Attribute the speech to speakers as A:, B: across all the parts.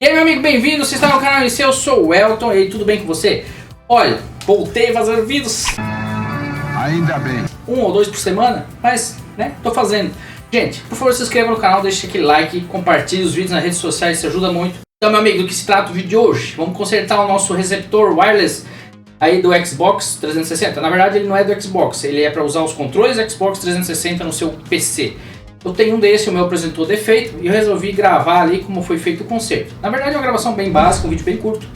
A: E aí, meu amigo, bem-vindo, você está no canal IC, eu sou o Elton, e aí, tudo bem com você? Olha, voltei a fazer vídeos.
B: Ainda bem.
A: 1 ou 2 por semana, mas, né, tô fazendo. Gente, por favor, se inscreva no canal, deixe aquele like, compartilhe os vídeos nas redes sociais, isso ajuda muito. Então, meu amigo, do que se trata o vídeo de hoje? Vamos consertar o nosso receptor wireless aí do Xbox 360. Na verdade, ele não é do Xbox, ele é para usar os controles Xbox 360 no seu PC. Eu tenho um desse, o meu apresentou defeito, e eu resolvi gravar ali como foi feito o conserto. Na verdade é uma gravação bem básica, um vídeo bem curto.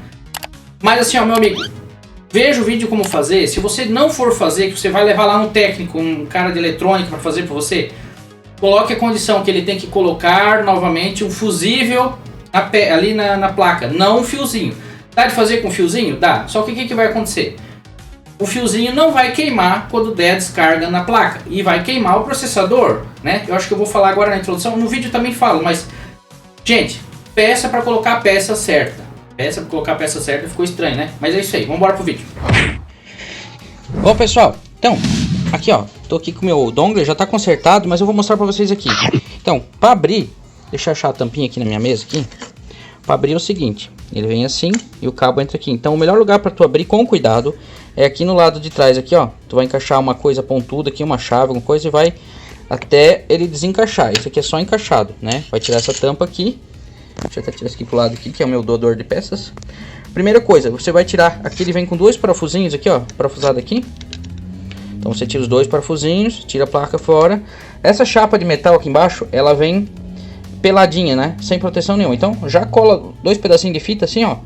A: Mas assim, ó, meu amigo, veja o vídeo como fazer. Se você não for fazer, que você vai levar lá um técnico, um cara de eletrônica para fazer para você, coloque a condição que ele tem que colocar novamente um fusível ali na placa, não um fiozinho. Dá de fazer com fiozinho? Dá. Só que o que vai acontecer? O fiozinho não vai queimar quando der a descarga na placa e vai queimar o processador, né? Eu acho que eu vou falar agora na introdução, no vídeo também falo, mas gente, peça para colocar a peça certa. Peça para colocar a peça certa, ficou estranho, né? Mas é isso aí, vamos embora pro vídeo. Bom, pessoal, então, aqui ó, tô aqui com o meu dongle, já tá consertado, mas eu vou mostrar para vocês aqui. Então, para abrir, deixa eu achar a tampinha aqui na minha mesa aqui. Para abrir é o seguinte, ele vem assim e o cabo entra aqui. Então o melhor lugar para tu abrir com cuidado é aqui no lado de trás aqui, ó. Tu vai encaixar uma coisa pontuda aqui, uma chave, alguma coisa, e vai até ele desencaixar. Esse aqui é só encaixado, né? Vai tirar essa tampa aqui. Deixa eu até tirar isso aqui pro lado aqui, que é o meu doador de peças. Primeira coisa, você vai tirar, aqui ele vem com dois parafusinhos aqui, ó, parafusado aqui. Então você tira os dois parafusinhos, tira a placa fora. Essa chapa de metal aqui embaixo, ela vem peladinha, né? Sem proteção nenhuma. Então já cola dois pedacinhos de fita assim, ó.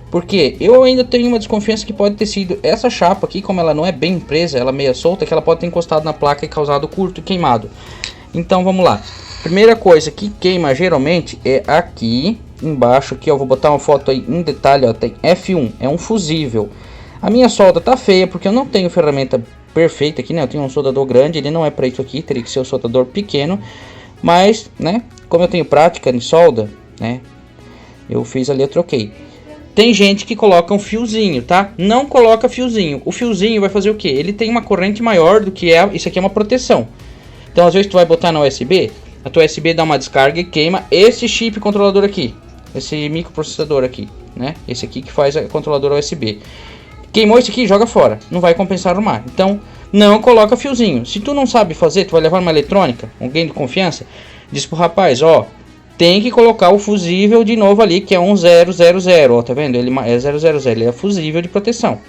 A: Porque eu ainda tenho uma desconfiança que pode ter sido essa chapa aqui, como ela não é bem presa, ela é meia solta, que ela pode ter encostado na placa e causado curto e queimado. Então vamos lá. Primeira coisa que queima geralmente é aqui embaixo, aqui eu vou botar uma foto aí em detalhe, ó, tem F1, é um fusível. A minha solda tá feia porque eu não tenho ferramenta perfeita aqui, né? Eu tenho um soldador grande, ele não é para isso aqui, teria que ser um soldador pequeno. Mas, né, como eu tenho prática em solda, né, eu fiz ali, eu troquei. Tem gente que coloca um fiozinho, tá? Não coloca fiozinho. O fiozinho vai fazer o que? Ele tem uma corrente maior do que é. Isso aqui é uma proteção. Então, às vezes, tu vai botar na USB, a tua USB dá uma descarga e queima esse chip controlador aqui. Esse microprocessador aqui, né? Esse aqui que faz a controladora USB. Queimou esse aqui, joga fora. Não vai compensar arrumar. Então, não coloca fiozinho. Se tu não sabe fazer, tu vai levar uma eletrônica, alguém de confiança, diz pro rapaz, ó, tem que colocar o fusível de novo ali, que é um 000, ó, tá vendo? Ele é 000, ele é fusível de proteção.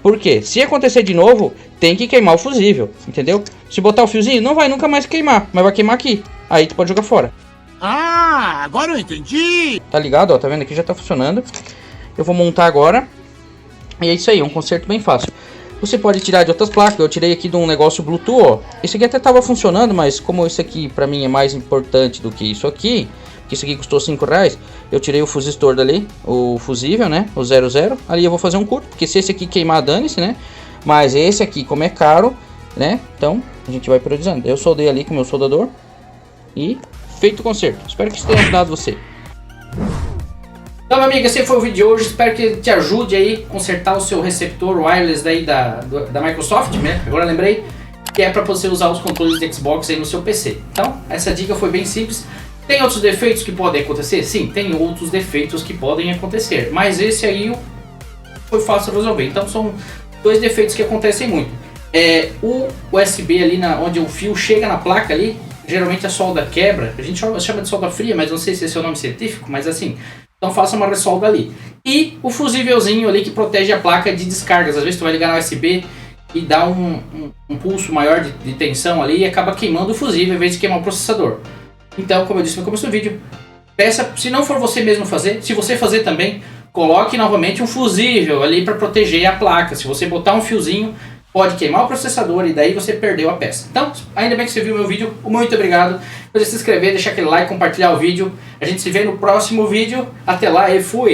A: Por quê? Se acontecer de novo, tem que queimar o fusível, entendeu? Se botar o fiozinho, não vai nunca mais queimar, mas vai queimar aqui. Aí tu pode jogar fora.
B: Ah, agora eu entendi.
A: Tá ligado? Ó, tá vendo? Aqui já tá funcionando. Eu vou montar agora. E é isso aí, um conserto bem fácil. Você pode tirar de outras placas, eu tirei aqui de um negócio Bluetooth, ó. Esse aqui até estava funcionando, mas como isso aqui pra mim é mais importante do que isso aqui, que isso aqui custou R$5, eu tirei o fusistor dali, o fusível, né, o 00. Ali eu vou fazer um curto, porque se esse aqui queimar, dane-se, né. Mas esse aqui, como é caro, né, então a gente vai priorizando. Eu soldei ali com o meu soldador e feito o conserto. Espero que isso tenha ajudado você. Então, meu amigo, esse foi o vídeo de hoje. Espero que te ajude aí a consertar o seu receptor wireless daí da Microsoft, né? Agora lembrei que é para você usar os controles de Xbox aí no seu PC. Então, essa dica foi bem simples. Tem outros defeitos que podem acontecer? Sim, tem outros defeitos que podem acontecer. Mas esse aí foi fácil de resolver. Então, são dois defeitos que acontecem muito. O USB ali onde o fio chega na placa ali, geralmente a solda quebra. A gente chama de solda fria, mas não sei se esse é o nome científico, mas assim... Então faça uma ressolda ali. E o fusívelzinho ali que protege a placa de descargas. Às vezes tu vai ligar no USB e dá um pulso maior de tensão ali e acaba queimando o fusível em vez de queimar o processador. Então, como eu disse no começo do vídeo, peça, se não for você mesmo fazer, se você fazer também, coloque novamente um fusível ali para proteger a placa. Se você botar um fiozinho, pode queimar o processador e daí você perdeu a peça. Então, ainda bem que você viu meu vídeo, muito obrigado. Pode se inscrever, deixar aquele like, compartilhar o vídeo. A gente se vê no próximo vídeo. Até lá e fui!